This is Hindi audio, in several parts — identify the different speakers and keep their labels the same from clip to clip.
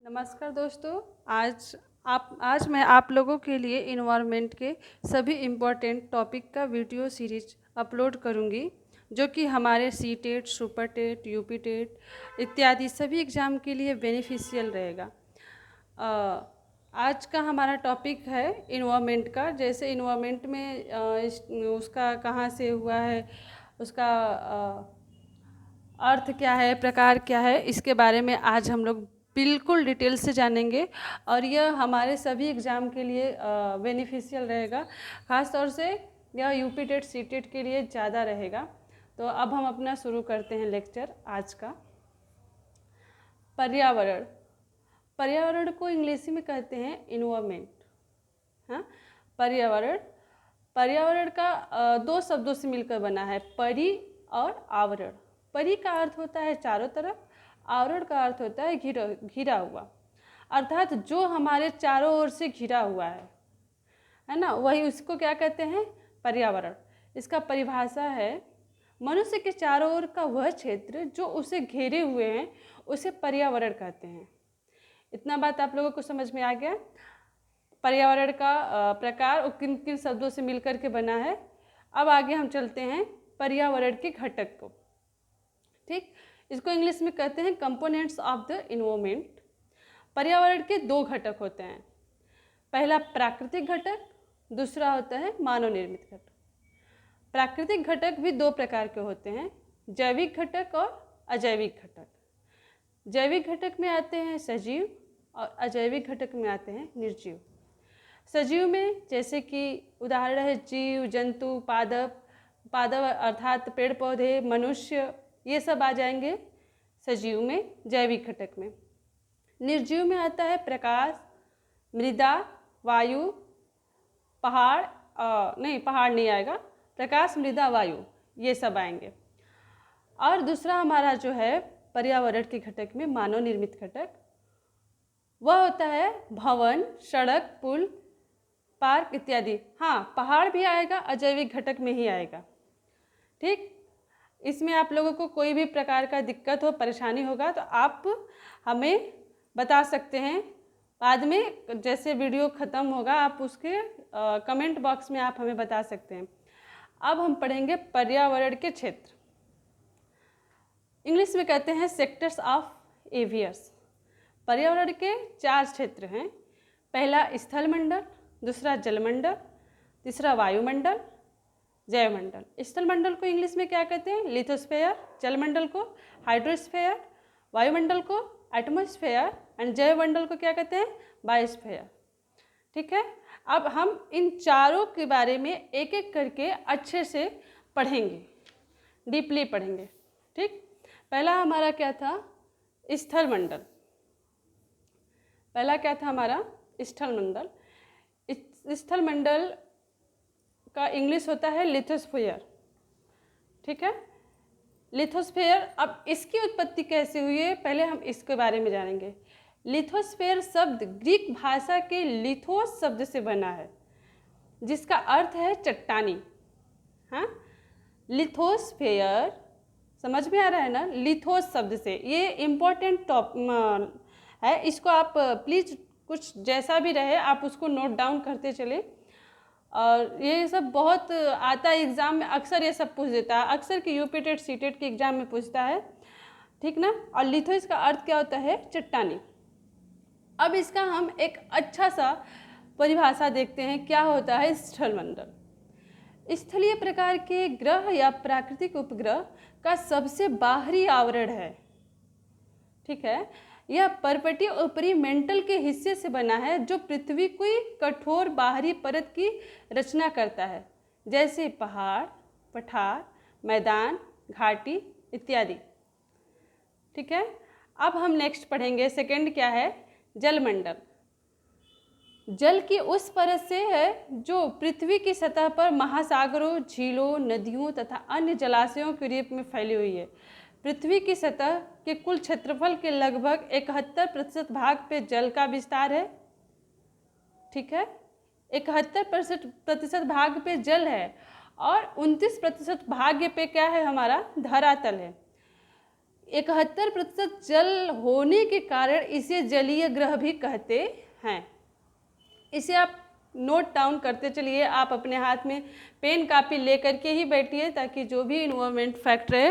Speaker 1: नमस्कार दोस्तों। आज मैं आप लोगों के लिए इन्वायरमेंट के सभी इम्पोर्टेंट टॉपिक का वीडियो सीरीज अपलोड करूंगी, जो कि हमारे C TET, super TET, UP TET इत्यादि सभी एग्ज़ाम के लिए बेनिफिशियल रहेगा। आज का हमारा टॉपिक है इन्वायरमेंट का। जैसे इन्वायरमेंट में उसका कहाँ से हुआ है, उसका अर्थ क्या है, प्रकार क्या है, इसके बारे में आज हम लोग बिल्कुल डिटेल से जानेंगे और यह हमारे सभी एग्ज़ाम के लिए बेनिफिशियल रहेगा। ख़ास तौर से यह यूपी टेट सी टेट के लिए ज़्यादा रहेगा। तो अब हम अपना शुरू करते हैं लेक्चर आज का। पर्यावरण। पर्यावरण को इंग्लिश में कहते हैं इन्वायरमेंट। हाँ, पर्यावरण का दो शब्दों से मिलकर बना है, परि और आवरण। परि का अर्थ होता है चारों तरफ, आवरण का अर्थ होता है घिरा हुआ, अर्थात जो हमारे चारों ओर से घिरा हुआ है ना, वही उसको क्या कहते हैं, पर्यावरण। इसका परिभाषा है मनुष्य के चारों ओर का वह क्षेत्र जो उसे घेरे हुए हैं, उसे पर्यावरण कहते हैं। इतना बात आप लोगों को समझ में आ गया। पर्यावरण का प्रकार और किन किन शब्दों से मिलकर के बना है। अब आगे हम चलते हैं पर्यावरण के घटक को। ठीक, इसको इंग्लिश में कहते हैं कंपोनेंट्स ऑफ द इन्वायरमेंट। पर्यावरण के दो घटक होते हैं, पहला प्राकृतिक घटक, दूसरा होता है मानव निर्मित घटक। प्राकृतिक घटक भी दो प्रकार के होते हैं, जैविक घटक और अजैविक घटक। जैविक घटक में आते हैं सजीव और अजैविक घटक में आते हैं निर्जीव। सजीव में जैसे कि उदाहरण है जीव, जंतु, पादप अर्थात पेड़ पौधे, मनुष्य, ये सब आ जाएंगे सजीव में, जैविक घटक में। निर्जीव में आता है प्रकाश, मृदा, वायु, पहाड़ नहीं आएगा, प्रकाश, मृदा, वायु, ये सब आएंगे। और दूसरा हमारा जो है पर्यावरण के घटक में मानव निर्मित घटक, वह होता है भवन, सड़क, पुल, पार्क इत्यादि। हाँ, पहाड़ भी आएगा, अजैविक घटक में ही आएगा। ठीक, इसमें आप लोगों को कोई भी प्रकार का दिक्कत हो, परेशानी होगा तो आप हमें बता सकते हैं। बाद में जैसे वीडियो ख़त्म होगा आप उसके कमेंट बॉक्स में आप हमें बता सकते हैं। अब हम पढ़ेंगे पर्यावरण के क्षेत्र। इंग्लिश में कहते हैं सेक्टर्स ऑफ एवियर्स। पर्यावरण के चार क्षेत्र हैं, पहला स्थलमंडल, दूसरा जलमंडल, तीसरा वायुमंडल, जैवमंडल। स्थलमंडल को इंग्लिश में क्या कहते हैं, लिथोस्फेयर, जलमंडल को हाइड्रोस्फेयर, वायुमंडल को एटमॉस्फेयर एंड जैवमंडल को क्या कहते हैं, बायोस्फेयर। ठीक है, अब हम इन चारों के बारे में एक एक करके अच्छे से पढ़ेंगे, डीपली पढ़ेंगे। ठीक, पहला हमारा क्या था, स्थलमंडल। पहला क्या था हमारा, स्थलमंडल। स्थलमंडल का इंग्लिश होता है लिथोस्फेयर। ठीक है, लिथोस्फेयर। अब इसकी उत्पत्ति कैसे हुई है, पहले हम इसके बारे में जानेंगे। लिथोस्फेयर शब्द ग्रीक भाषा के लिथोस शब्द से बना है, जिसका अर्थ है चट्टानी। हाँ, लिथोस्फेयर, समझ में आ रहा है ना, लिथोस शब्द से। ये इम्पोर्टेंट है, इसको आप प्लीज़ कुछ जैसा भी रहे आप उसको नोट डाउन करते चले। और ये सब बहुत आता है एग्ज़ाम में, अक्सर ये सब पूछ देता है, अक्सर कि यूपी टेट सी टेट के एग्ज़ाम में पूछता है। ठीक ना। और लिथोस का अर्थ क्या होता है, चट्टानी। अब इसका हम एक अच्छा सा परिभाषा देखते हैं, क्या होता है स्थलमंडल। स्थलीय प्रकार के ग्रह या प्राकृतिक उपग्रह का सबसे बाहरी आवरण है। ठीक है, यह पर्वतीय ऊपरी मेंटल के हिस्से से बना है, जो पृथ्वी की कठोर बाहरी परत की रचना करता है, जैसे पहाड़, पठार, मैदान, घाटी इत्यादि। ठीक है, अब हम नेक्स्ट पढ़ेंगे, सेकंड क्या है, जलमंडल। जल की उस परत से है जो पृथ्वी की सतह पर महासागरों, झीलों, नदियों तथा अन्य जलाशयों के रूप में फैली हुई है। पृथ्वी की सतह के कुल क्षेत्रफल के लगभग 71% भाग पे जल का विस्तार है। ठीक है, 71% भाग पे जल है और 29% भाग पे क्या है, हमारा धरातल है। 71% जल होने के कारण इसे जलीय ग्रह भी कहते हैं। इसे आप नोट डाउन करते चलिए, आप अपने हाथ में पेन कापी ले करके ही बैठिए, ताकि जो भी इन्वायरमेंट फैक्ट रहे,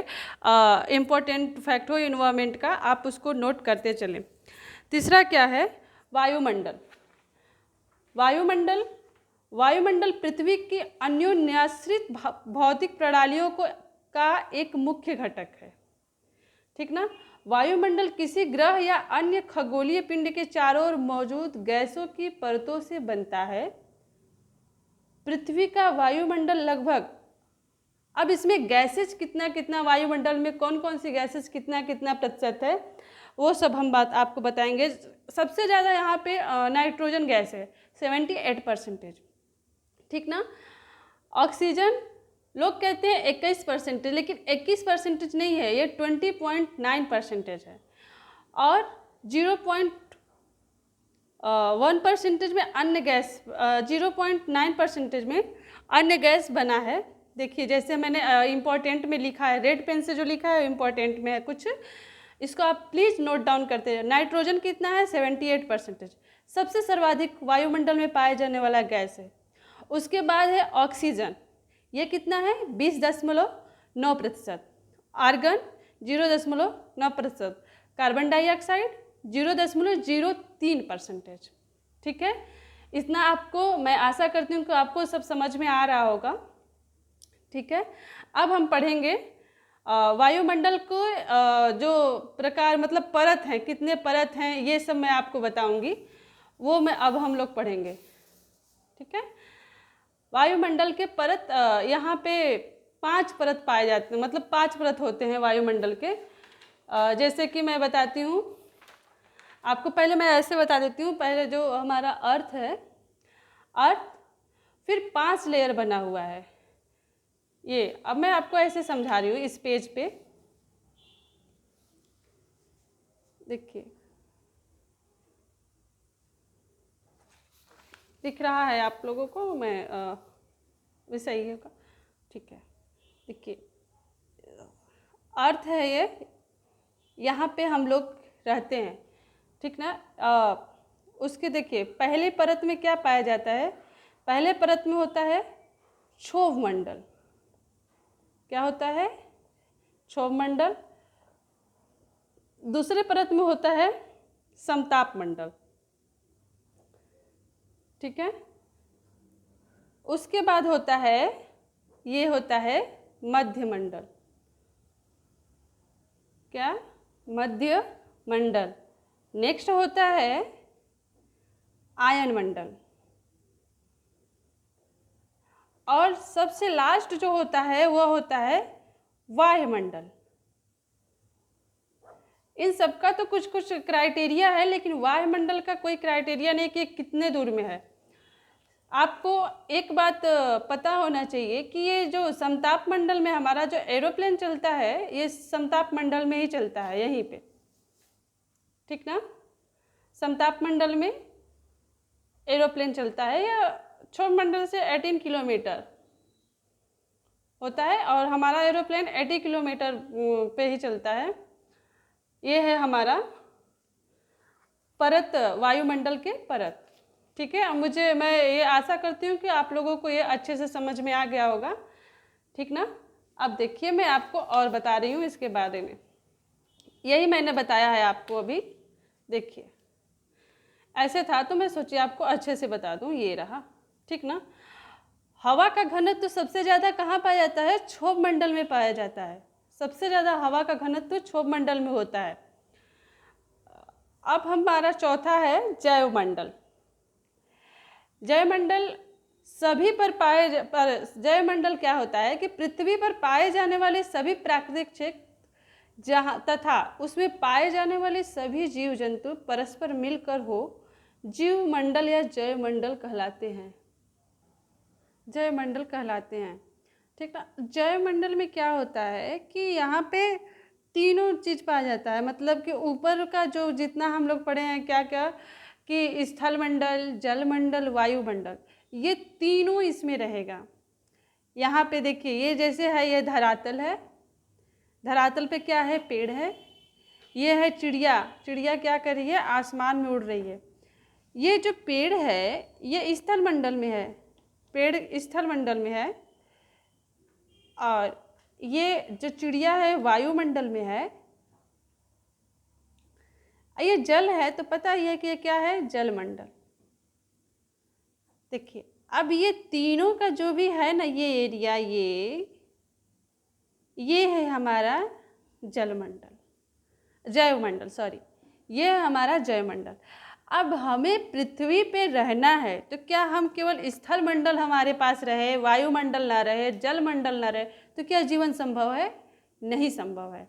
Speaker 1: इम्पोर्टेंट फैक्ट हो इन्वायरमेंट का, आप उसको नोट करते चलें। तीसरा क्या है? वायुमंडल। वायुमंडल पृथ्वी की अन्योन्याश्रित भौतिक प्रणालियों का एक मुख्य घटक है, ठीक ना। वायुमंडल किसी ग्रह या अन्य खगोलीय पिंड के चारों ओर मौजूद गैसों की परतों से बनता है। पृथ्वी का वायुमंडल लगभग, अब इसमें गैसेज कितना कितना, वायुमंडल में कौन कौन सी गैसेज कितना कितना प्रतिशत है, वो सब हम बात आपको बताएंगे। सबसे ज़्यादा यहाँ पे नाइट्रोजन गैस है 78%, ठीक ना। ऑक्सीजन लोग कहते हैं 21%, लेकिन 21% नहीं है, ये 20.9% है। और 0.1% में अन्य गैस, 0.9% में अन्य गैस बना है। देखिए जैसे मैंने इम्पोर्टेंट में लिखा है, रेड पेन से जो लिखा है इम्पोर्टेंट में है कुछ, इसको आप प्लीज़ नोट डाउन करते हैं। नाइट्रोजन कितना है? 78%, सबसे सर्वाधिक वायुमंडल में पाए जाने वाला गैस है। उसके बाद है ऑक्सीजन, ये कितना है? 20.9%। आर्गन 0.9%। कार्बन डाइऑक्साइड 0.03%, ठीक है। इतना आपको, मैं आशा करती हूँ कि आपको सब समझ में आ रहा होगा, ठीक है। अब हम पढ़ेंगे वायुमंडल को जो प्रकार, मतलब परत हैं, कितने परत हैं, ये सब मैं आपको बताऊंगी, वो मैं अब हम लोग पढ़ेंगे, ठीक है। वायुमंडल के परत, यहाँ पे 5 परत पाए जाते हैं, मतलब 5 परत होते हैं वायुमंडल के। जैसे कि मैं बताती हूँ आपको, पहले मैं ऐसे बता देती हूँ। पहले जो हमारा अर्थ है, अर्थ, फिर 5 लेयर बना हुआ है ये। अब मैं आपको ऐसे समझा रही हूँ इस पेज पे, देखिए दिख रहा है आप लोगों को, मैं वैसा ही होगा, ठीक है। देखिए अर्थ है ये, यहाँ पे हम लोग रहते हैं, ठीक ना। उसके देखिए पहले परत में क्या पाया जाता है? पहले परत में होता है क्षोभ मंडल। क्या होता है? क्षोभ मंडल। दूसरे परत में होता है समताप मंडल, ठीक है। उसके बाद होता है, ये होता है मध्य मंडल। क्या? मध्य मंडल। नेक्स्ट होता है आयन मंडल। और सबसे लास्ट जो होता है वो होता है वायुमंडल। इन सबका तो कुछ कुछ क्राइटेरिया है, लेकिन वायुमंडल का कोई क्राइटेरिया नहीं कि कितने दूर में है। आपको एक बात पता होना चाहिए कि ये जो समताप मंडल में हमारा जो एरोप्लेन चलता है, ये समताप मंडल में ही चलता है, यहीं पे, ठीक ना। समताप मंडल में एरोप्लेन चलता है, या क्षोभ मंडल से 18 किलोमीटर होता है, और हमारा एरोप्लेन 80 किलोमीटर पे ही चलता है। ये है हमारा परत, वायुमंडल के परत, ठीक है। अब मैं ये आशा करती हूँ कि आप लोगों को ये अच्छे से समझ में आ गया होगा, ठीक ना। अब देखिए मैं आपको और बता रही हूँ इसके बारे में, यही मैंने बताया है आपको अभी। देखिए ऐसे था, तो मैं सोची आपको अच्छे से बता दूँ, ये रहा, ठीक ना। हवा का घनत्व तो सबसे ज़्यादा कहाँ पाया जाता है? क्षोभ मंडल में पाया जाता है। सबसे ज़्यादा हवा का घनत्व तो क्षोभ मंडल में होता है। अब हमारा चौथा है जैवमंडल। जैवमंडल सभी पर जैवमंडल क्या होता है कि पृथ्वी पर पाए जाने वाले सभी प्राकृतिक क्षेत्र जहाँ तथा उसमें पाए जाने वाले सभी जीव जंतु परस्पर मिलकर हो जीवमंडल या जैवमंडल कहलाते हैं। जैवमंडल कहलाते हैं, ठीक ना। जैवमंडल में क्या होता है कि यहाँ पे तीनों चीज़ पाया जाता है, मतलब कि ऊपर का जो जितना हम लोग पढ़े हैं क्या क्या, कि स्थल मंडल, जल मंडल, वायुमंडल, ये तीनों इसमें रहेगा। यहाँ पे देखिए, ये जैसे है, ये धरातल है, धरातल पे क्या है? पेड़ है, ये है चिड़िया, चिड़िया क्या कर रही है, आसमान में उड़ रही है। ये जो पेड़ है ये स्थल मंडल में है, पेड़ स्थल मंडल में है, और ये जो चिड़िया है वायुमंडल में है। ये जल है तो पता ही है कि ये क्या है, जलमंडल। देखिए अब ये तीनों का जो भी है ना ये एरिया, ये है हमारा जलमंडल, जैवमंडल, सॉरी, ये है हमारा जैवमंडल। अब हमें पृथ्वी पे रहना है तो क्या हम केवल स्थल मंडल हमारे पास रहे, वायुमंडल ना रहे, जलमंडल ना रहे तो क्या जीवन संभव है? नहीं संभव है।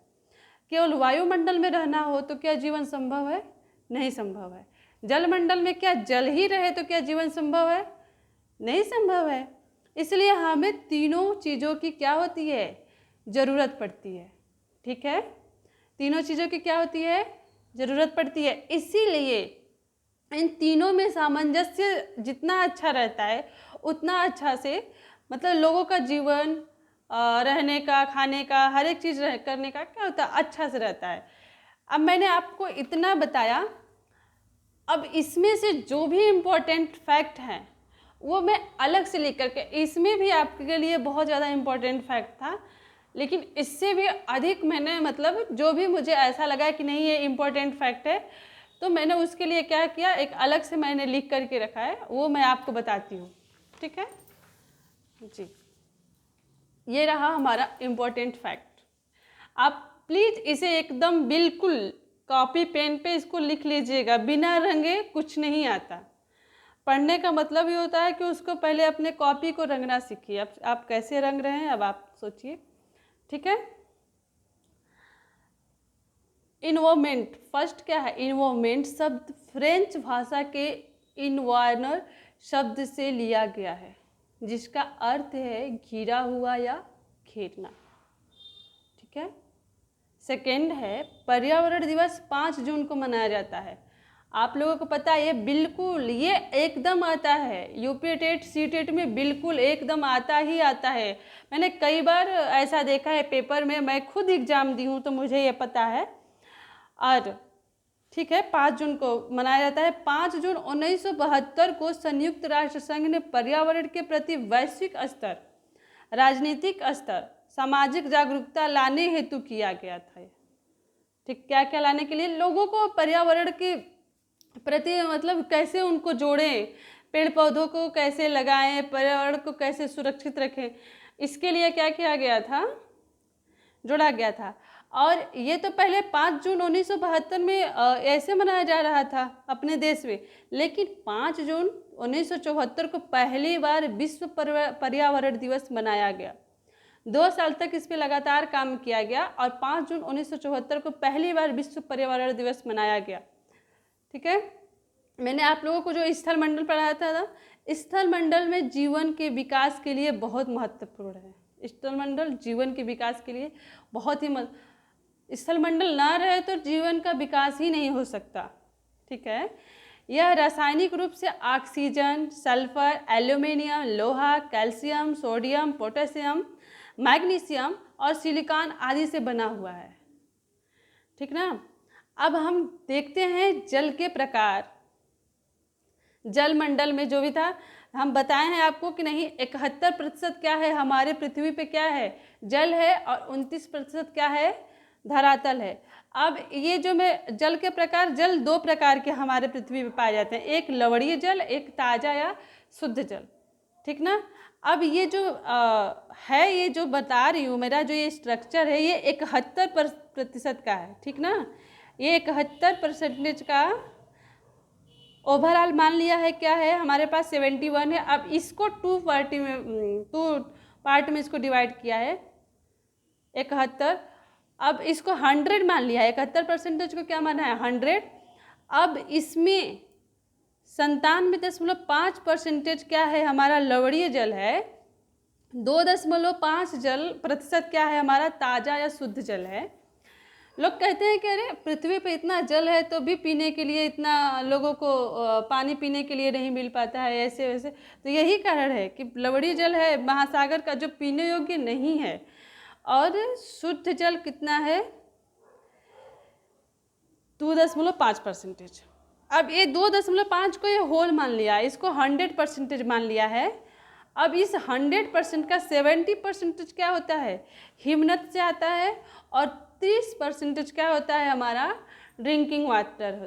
Speaker 1: केवल वायुमंडल में रहना हो तो क्या जीवन संभव है? नहीं संभव है। जलमंडल में क्या जल ही रहे तो क्या जीवन संभव है? नहीं संभव है। इसलिए हमें तीनों चीज़ों की क्या होती है, ज़रूरत पड़ती है। ठीक है, तीनों चीज़ों की क्या होती है, ज़रूरत पड़ती है। इसीलिए इन तीनों में सामंजस्य जितना अच्छा रहता है उतना अच्छा से मतलब लोगों का जीवन, रहने का, खाने का, हर एक चीज़ करने का क्या होता है, अच्छा से रहता है। अब मैंने आपको इतना बताया, अब इसमें से जो भी इम्पोर्टेंट फैक्ट हैं वो मैं अलग से लिख करके, इसमें भी आपके लिए बहुत ज़्यादा इम्पोर्टेंट फैक्ट था, लेकिन इससे भी अधिक मैंने मतलब जो भी मुझे ऐसा लगा कि नहीं ये इम्पोर्टेंट फैक्ट है तो मैंने उसके लिए क्या किया, एक अलग से मैंने लिख करके रखा है, वो मैं आपको बताती हूँ। ठीक है जी, ये रहा हमारा इम्पोर्टेंट फैक्ट। आप प्लीज़ इसे एकदम बिल्कुल कॉपी पेन पे इसको लिख लीजिएगा, बिना रंगे कुछ नहीं आता। पढ़ने का मतलब ये होता है कि उसको पहले अपने कॉपी को रंगना सीखिए। अब आप कैसे रंग रहे हैं अब आप सोचिए। ठीक है, इन्वॉल्वमेंट, फर्स्ट क्या है, इन्वॉल्वमेंट शब्द फ्रेंच भाषा के इन्वायनर शब्द से लिया गया है जिसका अर्थ है घिरा हुआ या घेरना। ठीक है, सेकेंड है पर्यावरण दिवस 5 जून को मनाया जाता है। आप लोगों को पता है ये बिल्कुल, ये एकदम आता है यूपी टेट सी टेट में, बिल्कुल एकदम आता ही आता है। मैंने कई बार ऐसा देखा है पेपर में, मैं खुद एग्जाम दी हूँ तो मुझे ये पता है। और ठीक है, 5 जून को मनाया जाता है। 5 जून 1972 को संयुक्त राष्ट्र संघ ने पर्यावरण के प्रति वैश्विक स्तर, राजनीतिक स्तर, सामाजिक जागरूकता लाने हेतु किया गया था। ठीक, क्या क्या लाने के लिए, लोगों को पर्यावरण के प्रति मतलब कैसे उनको जोड़ें, पेड़ पौधों को कैसे लगाएं, पर्यावरण को कैसे सुरक्षित रखें, इसके लिए क्या किया गया था, जोड़ा गया था। और ये तो पहले 5 जून 1972 में ऐसे मनाया जा रहा था अपने देश में, लेकिन 5 जून 1974 को पहली बार विश्व पर्यावरण दिवस मनाया गया। 2 साल तक इस पर लगातार काम किया गया और 5 जून 1974 को पहली बार विश्व पर्यावरण दिवस मनाया गया। ठीक है, मैंने आप लोगों को जो स्थल मंडल पढ़ाया था, स्थल मंडल में जीवन के विकास के लिए बहुत महत्वपूर्ण है। स्थल मंडल जीवन के विकास के लिए बहुत ही स्थल मंडल ना रहे तो जीवन का विकास ही नहीं हो सकता। ठीक है, यह रासायनिक रूप से ऑक्सीजन, सल्फर, एल्यूमिनियम, लोहा, कैल्शियम, सोडियम, पोटेशियम, मैग्नीशियम और सिलिकॉन आदि से बना हुआ है। ठीक ना, अब हम देखते हैं जल के प्रकार। जल मंडल में जो भी था हम बताए हैं आपको कि नहीं, 71% क्या है हमारे पृथ्वी पे क्या है, जल है, और 29% क्या है, धरातल है। अब ये जो मैं जल के प्रकार, जल 2 प्रकार के हमारे पृथ्वी पे पाए जाते हैं, एक लवणीय जल, एक ताज़ा या शुद्ध जल। ठीक ना, अब ये जो है, ये जो बता रही हूँ, मेरा जो ये स्ट्रक्चर है ये 71% का है। ठीक ना, ये 71% का ओवरऑल मान लिया है, क्या है हमारे पास 71 है। अब इसको 2 पार्ट में इसको डिवाइड किया है 71। अब इसको 100 मान लिया है, 71% को क्या माना है, 100। अब इसमें 97.5% क्या है हमारा लवणीय जल है, 2.5% क्या है हमारा ताज़ा या शुद्ध जल है। लोग कहते हैं कि अरे पृथ्वी पे इतना जल है तो भी पीने के लिए इतना लोगों को पानी पीने के लिए नहीं मिल पाता है, ऐसे वैसे। तो यही कारण है कि लवणीय जल है महासागर का जो पीने योग्य नहीं है, और शुद्ध जल कितना है, 2.5%। अब ये 2.5 को ये होल मान लिया, इसको 100% मान लिया है। अब इस 100% का 70% क्या होता है, हिमनद से आता है, और 30% क्या होता है, हमारा ड्रिंकिंग वाटर होता है।